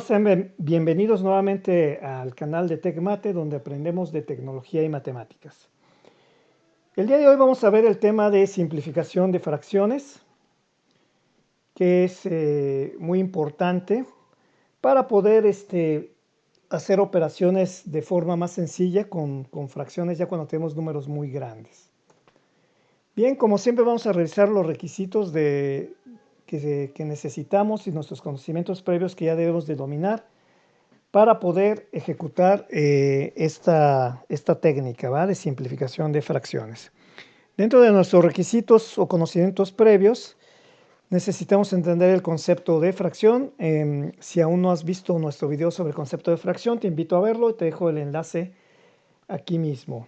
Sean bienvenidos nuevamente al canal de TecMate, donde aprendemos de tecnología y matemáticas. El día de hoy vamos a ver el tema de simplificación de fracciones, que es muy importante para poder hacer operaciones de forma más sencilla con fracciones ya cuando tenemos números muy grandes. Bien, como siempre vamos a revisar los requisitos que necesitamos y nuestros conocimientos previos que ya debemos de dominar para poder ejecutar esta técnica, ¿va?, de simplificación de fracciones. Dentro de nuestros requisitos o conocimientos previos, necesitamos entender el concepto de fracción. Si aún no has visto nuestro video sobre el concepto de fracción, te invito a verlo y te dejo el enlace aquí mismo.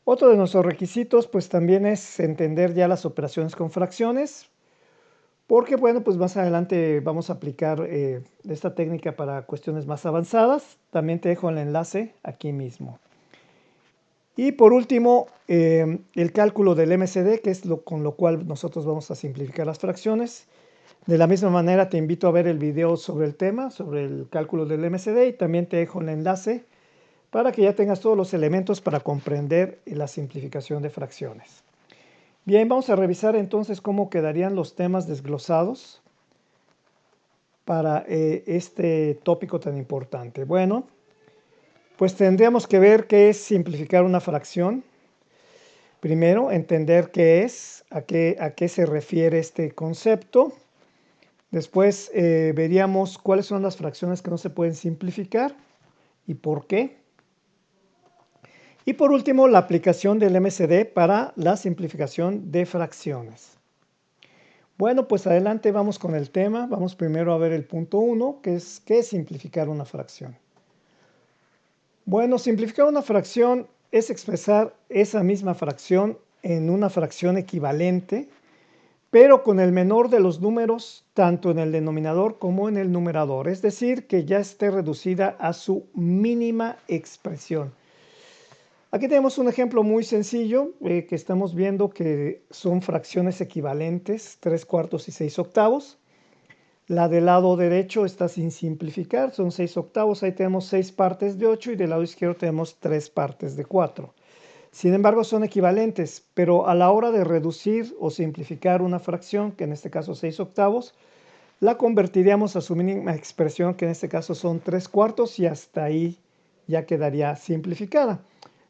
Otro de nuestros requisitos, pues también es entender ya las operaciones con fracciones, porque bueno, pues más adelante vamos a aplicar esta técnica para cuestiones más avanzadas. También te dejo el enlace aquí mismo. Y por último, el cálculo del MCD, que es con lo cual nosotros vamos a simplificar las fracciones. De la misma manera te invito a ver el video sobre el tema, sobre el cálculo del MCD, y también te dejo el enlace para que ya tengas todos los elementos para comprender la simplificación de fracciones. Bien, vamos a revisar entonces cómo quedarían los temas desglosados para este tópico tan importante. Bueno, pues tendríamos que ver qué es simplificar una fracción. Primero, entender qué es, a qué se refiere este concepto. Después veríamos cuáles son las fracciones que no se pueden simplificar y por qué. Y por último, la aplicación del MCD para la simplificación de fracciones. Bueno, pues adelante vamos con el tema. Vamos primero a ver el punto 1, que es ¿qué es simplificar una fracción? Bueno, simplificar una fracción es expresar esa misma fracción en una fracción equivalente, pero con el menor de los números, tanto en el denominador como en el numerador. Es decir, que ya esté reducida a su mínima expresión. Aquí tenemos un ejemplo muy sencillo que estamos viendo que son fracciones equivalentes, 3/4 y 6/8. La del lado derecho está sin simplificar, son 6/8, ahí tenemos 6 partes de 8 y del lado izquierdo tenemos 3 partes de 4. Sin embargo, son equivalentes, pero a la hora de reducir o simplificar una fracción, que en este caso 6/8, la convertiríamos a su mínima expresión, que en este caso son 3/4, y hasta ahí ya quedaría simplificada.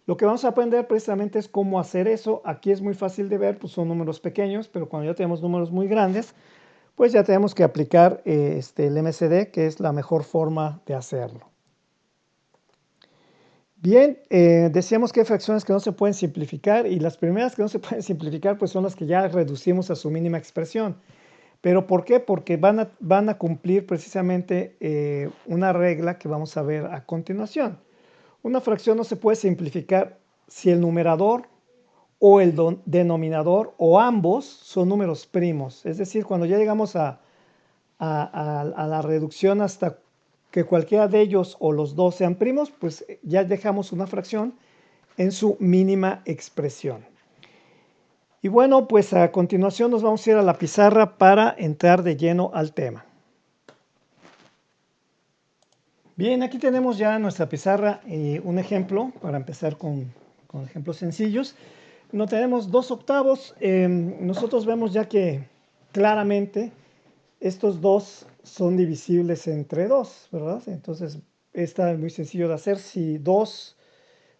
Lo que vamos a aprender precisamente es cómo hacer eso. Aquí es muy fácil de ver, pues son números pequeños, pero cuando ya tenemos números muy grandes, pues ya tenemos que aplicar el MCD, que es la mejor forma de hacerlo. Bien, decíamos que hay fracciones que no se pueden simplificar, y las primeras que no se pueden simplificar pues son las que ya reducimos a su mínima expresión. ¿Pero por qué? Porque van a cumplir precisamente una regla que vamos a ver a continuación. Una fracción no se puede simplificar si el numerador o el denominador o ambos son números primos. Es decir, cuando ya llegamos a la reducción hasta que cualquiera de ellos o los dos sean primos, pues ya dejamos una fracción en su mínima expresión. Y bueno, pues a continuación nos vamos a ir a la pizarra para entrar de lleno al tema. Bien, aquí tenemos ya en nuestra pizarra un ejemplo para empezar con ejemplos sencillos. No tenemos 2/8. Nosotros vemos ya que claramente estos dos son divisibles entre 2, ¿verdad? Entonces, está muy sencillo de hacer. Si 2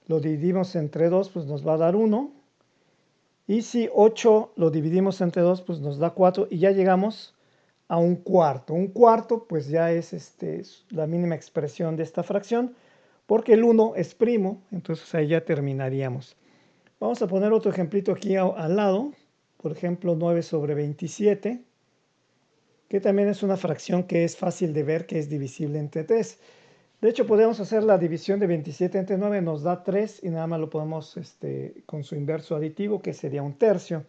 lo dividimos entre 2, pues nos va a dar 1. Y si 8 lo dividimos entre 2, pues nos da 4. Y ya llegamos a un cuarto. Un cuarto, pues ya es la mínima expresión de esta fracción, porque el 1 es primo. Entonces ahí ya terminaríamos. Vamos a poner otro ejemplito aquí al lado. Por ejemplo, 9/27. Que también es una fracción que es fácil de ver que es divisible entre 3. De hecho, podemos hacer la división de 27 entre 9, nos da 3 y nada más lo podemos con su inverso aditivo, que sería 1/3.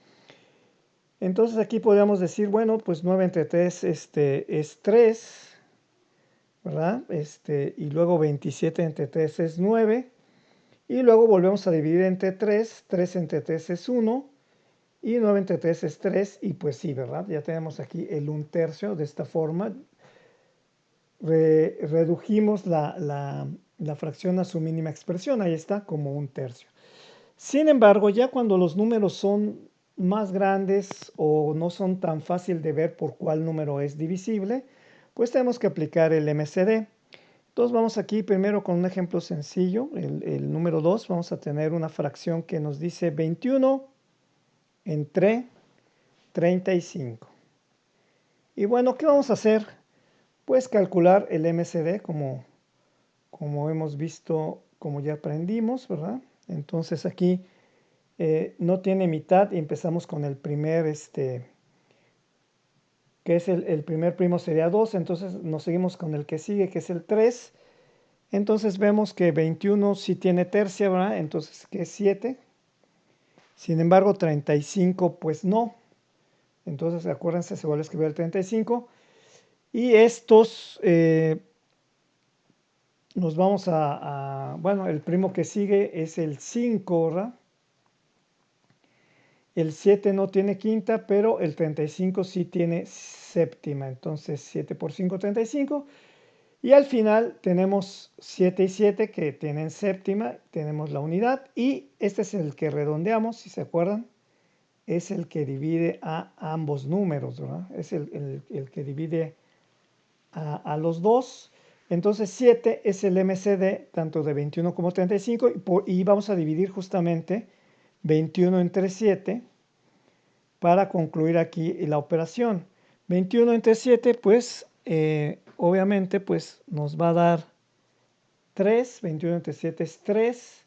Entonces aquí podríamos decir, bueno, pues 9 entre 3 es 3, ¿verdad? Y luego 27 entre 3 es 9. Y luego volvemos a dividir entre 3, 3 entre 3 es 1. Y 9 entre 3 es 3, y pues sí, ¿verdad? Ya tenemos aquí el 1/3 de esta forma. redujimos la fracción a su mínima expresión, ahí está, como 1/3. Sin embargo, ya cuando los números son más grandes o no son tan fácil de ver por cuál número es divisible, pues tenemos que aplicar el MCD. Entonces vamos aquí primero con un ejemplo sencillo, el número 2, vamos a tener una fracción que nos dice 21 entre 35. Y bueno, ¿qué vamos a hacer? Pues calcular el MCD como hemos visto, como ya aprendimos, ¿verdad? Entonces aquí no tiene mitad y empezamos con el primer, que es el primer primo sería 2, entonces nos seguimos con el que sigue, que es el 3. Entonces vemos que 21 sí tiene tercia, ¿verdad? Entonces, que es 7. Sin embargo, 35 pues no. Entonces, acuérdense, se vuelve a escribir el 35. Y estos nos vamos bueno, el primo que sigue es el 5, ¿verdad? El 7 no tiene quinta, pero el 35 sí tiene séptima. Entonces 7 por 5, 35. Y al final tenemos 7 y 7 que tienen séptima. Tenemos la unidad. Y este es el que redondeamos, si se acuerdan. Es el que divide a ambos números, ¿verdad? Es el que divide a los dos. Entonces 7 es el MCD tanto de 21 como 35 y vamos a dividir justamente 21 entre 7 para concluir aquí la operación. 21 entre 7 pues obviamente pues nos va a dar 3, 21 entre 7 es 3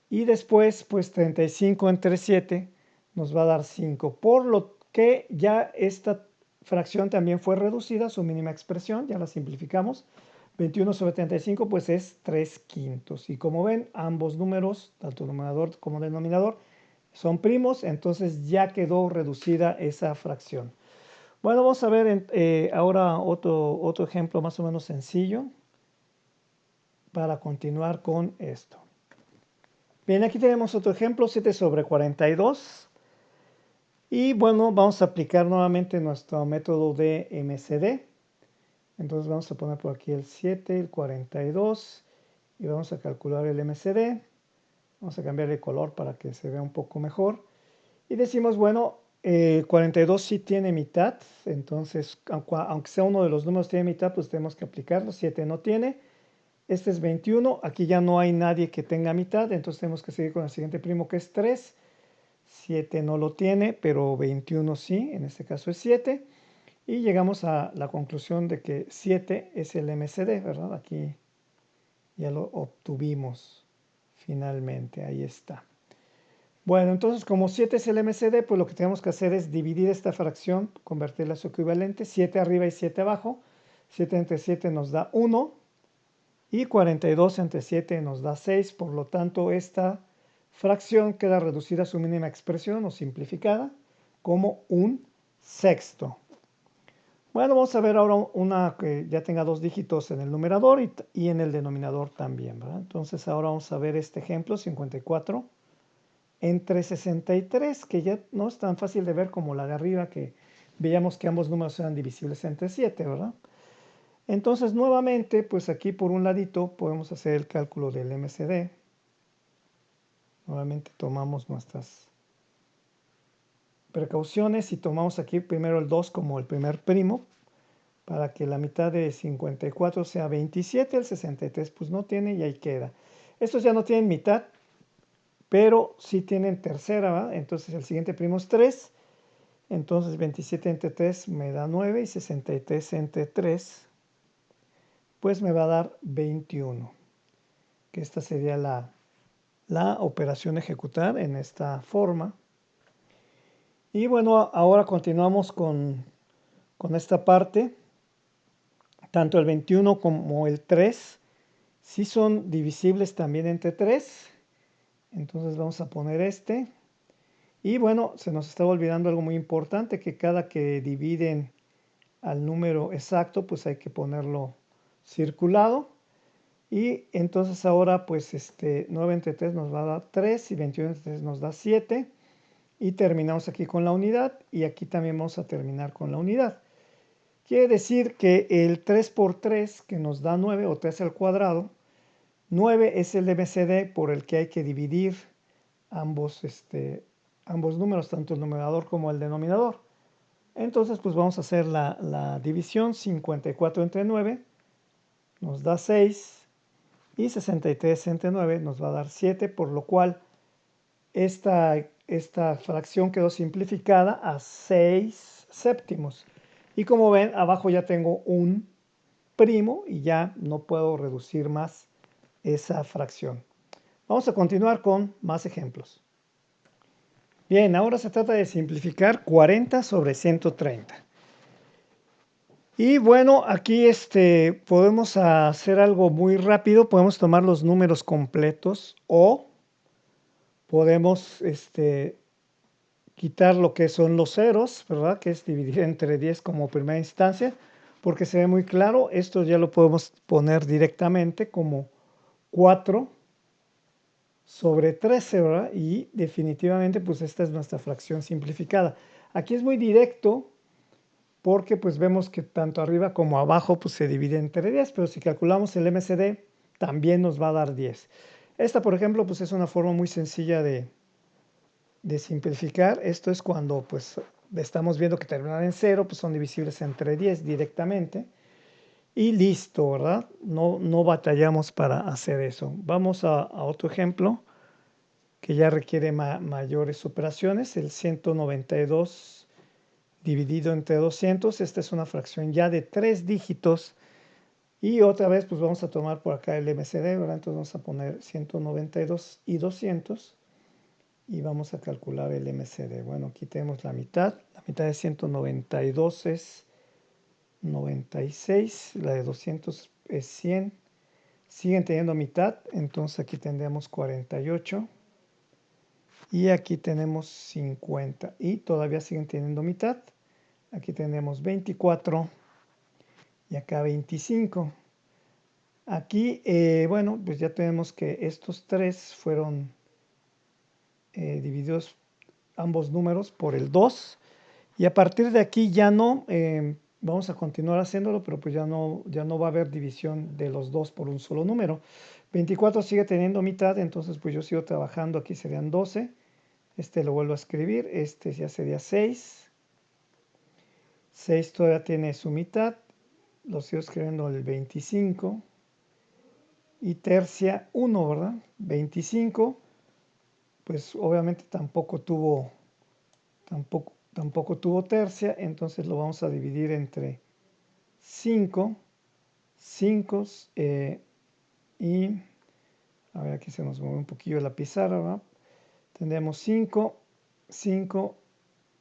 y después pues 35 entre 7 nos va a dar 5, por lo que ya esta fracción también fue reducida a su mínima expresión, ya la simplificamos. 21 sobre 35 pues es 3/5. Y como ven, ambos números, tanto numerador como denominador, son primos, entonces ya quedó reducida esa fracción. Bueno, vamos a ver ahora otro ejemplo más o menos sencillo para continuar con esto. Bien, aquí tenemos otro ejemplo, 7 sobre 42. Y bueno, vamos a aplicar nuevamente nuestro método de MCD. Entonces vamos a poner por aquí el 7, el 42 y vamos a calcular el MCD. Vamos a cambiar el color para que se vea un poco mejor. Y decimos, bueno, 42 sí tiene mitad, entonces aunque sea uno de los números tiene mitad, pues tenemos que aplicarlo. 7 no tiene. Este es 21, aquí ya no hay nadie que tenga mitad, entonces tenemos que seguir con el siguiente primo que es 3. 7 no lo tiene, pero 21 sí, en este caso es 7. Y llegamos a la conclusión de que 7 es el MCD, ¿verdad? Aquí ya lo obtuvimos finalmente, ahí está. Bueno, entonces como 7 es el MCD, pues lo que tenemos que hacer es dividir esta fracción, convertirla a su equivalente, 7 arriba y 7 abajo. 7 entre 7 nos da 1 y 42 entre 7 nos da 6, por lo tanto esta fracción queda reducida a su mínima expresión o simplificada como 1/6. Bueno, vamos a ver ahora una que ya tenga 2 dígitos en el numerador y en el denominador también, ¿verdad? Entonces ahora vamos a ver este ejemplo, 54 entre 63, que ya no es tan fácil de ver como la de arriba, que veíamos que ambos números eran divisibles entre 7, ¿verdad? Entonces nuevamente, pues aquí por un ladito podemos hacer el cálculo del MCD. Nuevamente tomamos nuestras precauciones y tomamos aquí primero el 2 como el primer primo, para que la mitad de 54 sea 27, el 63 pues no tiene y ahí queda. Estos ya no tienen mitad, pero sí tienen tercera, ¿verdad? Entonces el siguiente primo es 3, entonces 27 entre 3 me da 9 y 63 entre 3 pues me va a dar 21, que esta sería la operación a ejecutar en esta forma. Y bueno, ahora continuamos con esta parte. Tanto el 21 como el 3 sí son divisibles también entre 3. Entonces vamos a poner este. Y bueno, se nos estaba olvidando algo muy importante, que cada que dividen al número exacto, pues hay que ponerlo circulado. Y entonces ahora pues 9 entre 3 nos va a dar 3 y 21 entre 3 nos da 7. Y terminamos aquí con la unidad y aquí también vamos a terminar con la unidad. Quiere decir que el 3 por 3, que nos da 9, o 3 al cuadrado, 9 es el MCD por el que hay que dividir ambos números, tanto el numerador como el denominador. Entonces, pues vamos a hacer la división. 54 entre 9 nos da 6 y 63 entre 9 nos va a dar 7, por lo cual esta fracción quedó simplificada a 6 séptimos. Y como ven, abajo ya tengo un primo y ya no puedo reducir más esa fracción. Vamos a continuar con más ejemplos. Bien, ahora se trata de simplificar 40 sobre 130. Y bueno, aquí podemos hacer algo muy rápido. Podemos tomar los números completos o podemos quitar lo que son los ceros, ¿verdad? Que es dividir entre 10 como primera instancia, porque se ve muy claro. Esto ya lo podemos poner directamente como 4 sobre 13, ¿verdad? Y definitivamente pues esta es nuestra fracción simplificada. Aquí es muy directo porque pues vemos que tanto arriba como abajo pues se divide entre 10, pero si calculamos el MCD también nos va a dar 10. Esta, por ejemplo, pues es una forma muy sencilla de simplificar. Esto es cuando pues estamos viendo que terminan en 0, pues son divisibles entre 10 directamente. Y listo, ¿verdad? No batallamos para hacer eso. Vamos a otro ejemplo que ya requiere mayores operaciones. El 192 dividido entre 200. Esta es una fracción ya de 3 dígitos. Y otra vez pues vamos a tomar por acá el MCD, ¿verdad? Entonces vamos a poner 192 y 200. Y vamos a calcular el MCD. Bueno, aquí tenemos la mitad. La mitad de 192 es 96. La de 200 es 100. Siguen teniendo mitad. Entonces aquí tendríamos 48. Y aquí tenemos 50. Y todavía siguen teniendo mitad. Aquí tenemos 24. Y acá 25. Aquí, bueno, pues ya tenemos que estos tres fueron divididos ambos números por el 2 y a partir de aquí ya no, vamos a continuar haciéndolo, pero pues ya no va a haber división de los dos por un solo número. 24 sigue teniendo mitad, entonces pues yo sigo trabajando, aquí serían 12, lo vuelvo a escribir, ya sería 6, 6 todavía tiene su mitad, lo sigo escribiendo el 25 y tercia 1, ¿verdad? 25, pues obviamente tampoco tuvo tercia, entonces lo vamos a dividir entre 5, 5 y, a ver, aquí se nos mueve un poquillo la pizarra, ¿verdad? Tendremos 5, 5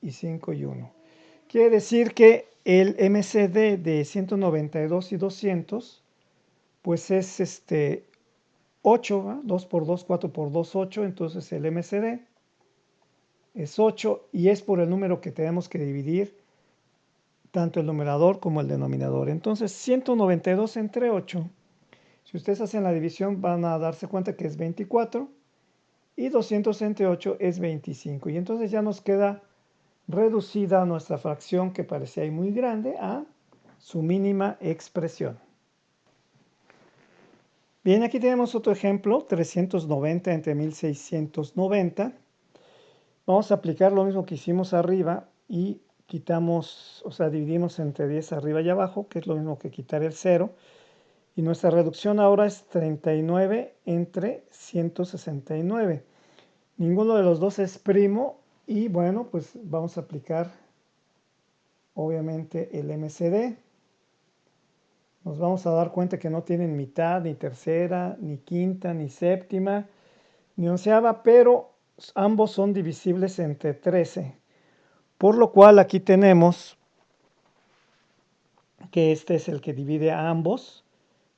y 5 y 1. Quiere decir que el MCD de 192 y 200, pues es 8, ¿verdad? 2 por 2, 4 por 2, 8, entonces el MCD es 8 y es por el número que tenemos que dividir tanto el numerador como el denominador. Entonces 192 entre 8, si ustedes hacen la división van a darse cuenta que es 24 y 200 entre 8 es 25. Y entonces ya nos queda reducida nuestra fracción que parecía ahí muy grande a su mínima expresión. Bien, aquí tenemos otro ejemplo, 390 entre 1690. Vamos a aplicar lo mismo que hicimos arriba y quitamos, o sea, dividimos entre 10 arriba y abajo, que es lo mismo que quitar el 0. Y nuestra reducción ahora es 39 entre 169. Ninguno de los dos es primo y bueno, pues vamos a aplicar obviamente el MCD. Nos vamos a dar cuenta que no tienen mitad, ni tercera, ni quinta, ni séptima, ni onceava, pero ambos son divisibles entre 13. Por lo cual aquí tenemos que este es el que divide a ambos.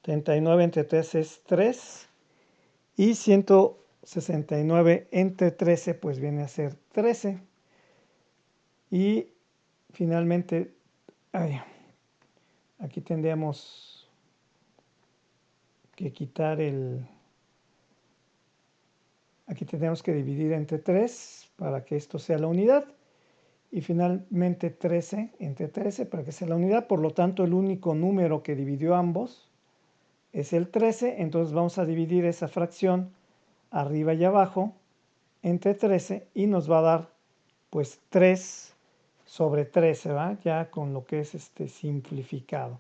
39 entre 13 es 3 y 169 entre 13 pues viene a ser 13. Y finalmente, aquí tendríamos que quitar aquí tenemos que dividir entre 3 para que esto sea la unidad. y finalmente 13 entre 13 para que sea la unidad. Por lo tanto, el único número que dividió ambos es el 13. Entonces vamos a dividir esa fracción arriba y abajo entre 13 y nos va a dar pues 3 sobre 13, ¿va? Ya con lo que es simplificado.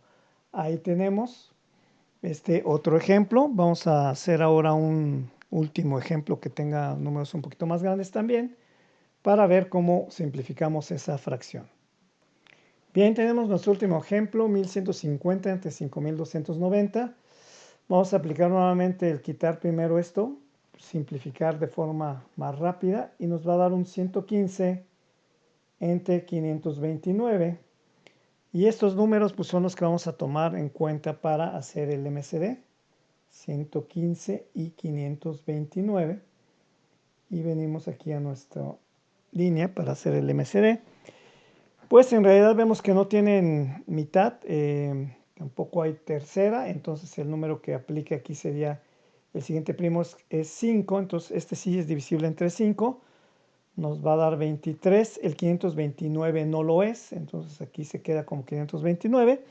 Ahí tenemos otro ejemplo. Vamos a hacer ahora un último ejemplo que tenga números un poquito más grandes también, para ver cómo simplificamos esa fracción. Bien, tenemos nuestro último ejemplo, 1150 entre 5290. Vamos a aplicar nuevamente el quitar primero esto, simplificar de forma más rápida, y nos va a dar un 115 entre 529. Y estos números pues, son los que vamos a tomar en cuenta para hacer el MCD. 115 y 529. Y venimos aquí a nuestra línea para hacer el MCD. Pues en realidad vemos que no tienen mitad, tampoco hay tercera, entonces el número que aplique aquí sería, el siguiente primo es 5, entonces este sí es divisible entre 5, nos va a dar 23, el 529 no lo es, entonces aquí se queda como 529,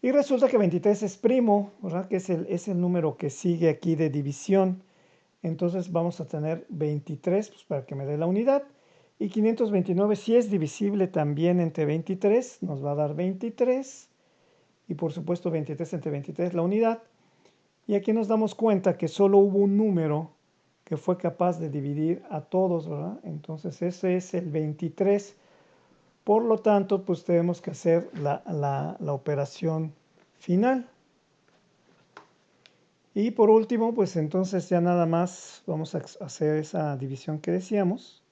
y resulta que 23 es primo, ¿verdad? Que es el número que sigue aquí de división, entonces vamos a tener 23, pues para que me dé la unidad. Y 529 si es divisible también entre 23, nos va a dar 23. Y por supuesto 23 entre 23 la unidad. Y aquí nos damos cuenta que solo hubo un número que fue capaz de dividir a todos, ¿verdad? Entonces ese es el 23. Por lo tanto, pues tenemos que hacer la operación final. Y por último, pues entonces ya nada más vamos a hacer esa división que decíamos.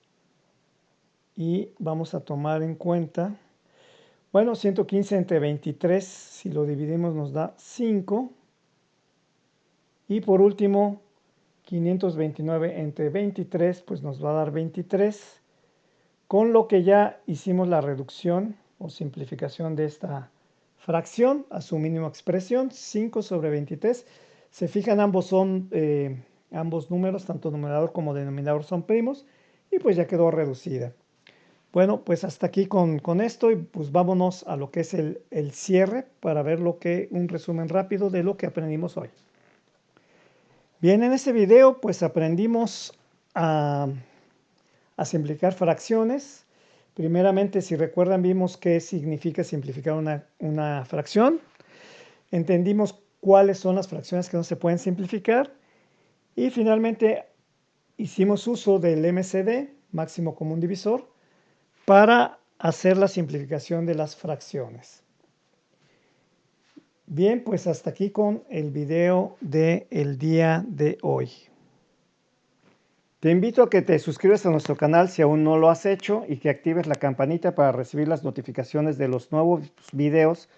Y vamos a tomar en cuenta, bueno, 115 entre 23, si lo dividimos nos da 5. Y por último, 529 entre 23, pues nos va a dar 23. Con lo que ya hicimos la reducción o simplificación de esta fracción a su mínima expresión, 5 sobre 23. Se fijan, ambos números, tanto numerador como denominador, son primos. Y pues ya quedó reducida. Bueno, pues hasta aquí con esto y pues vámonos a lo que es el cierre para ver un resumen rápido de lo que aprendimos hoy. Bien, en este video pues aprendimos a simplificar fracciones. Primeramente, si recuerdan, vimos qué significa simplificar una fracción. Entendimos cuáles son las fracciones que no se pueden simplificar. Y finalmente hicimos uso del MCD, máximo común divisor, para hacer la simplificación de las fracciones. Bien, pues hasta aquí con el video del día de hoy. Te invito a que te suscribas a nuestro canal si aún no lo has hecho y que actives la campanita para recibir las notificaciones de los nuevos videos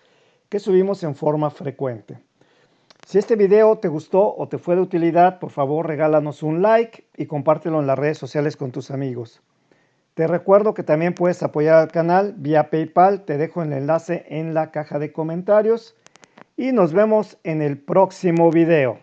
que subimos en forma frecuente. Si este video te gustó o te fue de utilidad, por favor regálanos un like y compártelo en las redes sociales con tus amigos. Te recuerdo que también puedes apoyar al canal vía PayPal, te dejo el enlace en la caja de comentarios y nos vemos en el próximo video.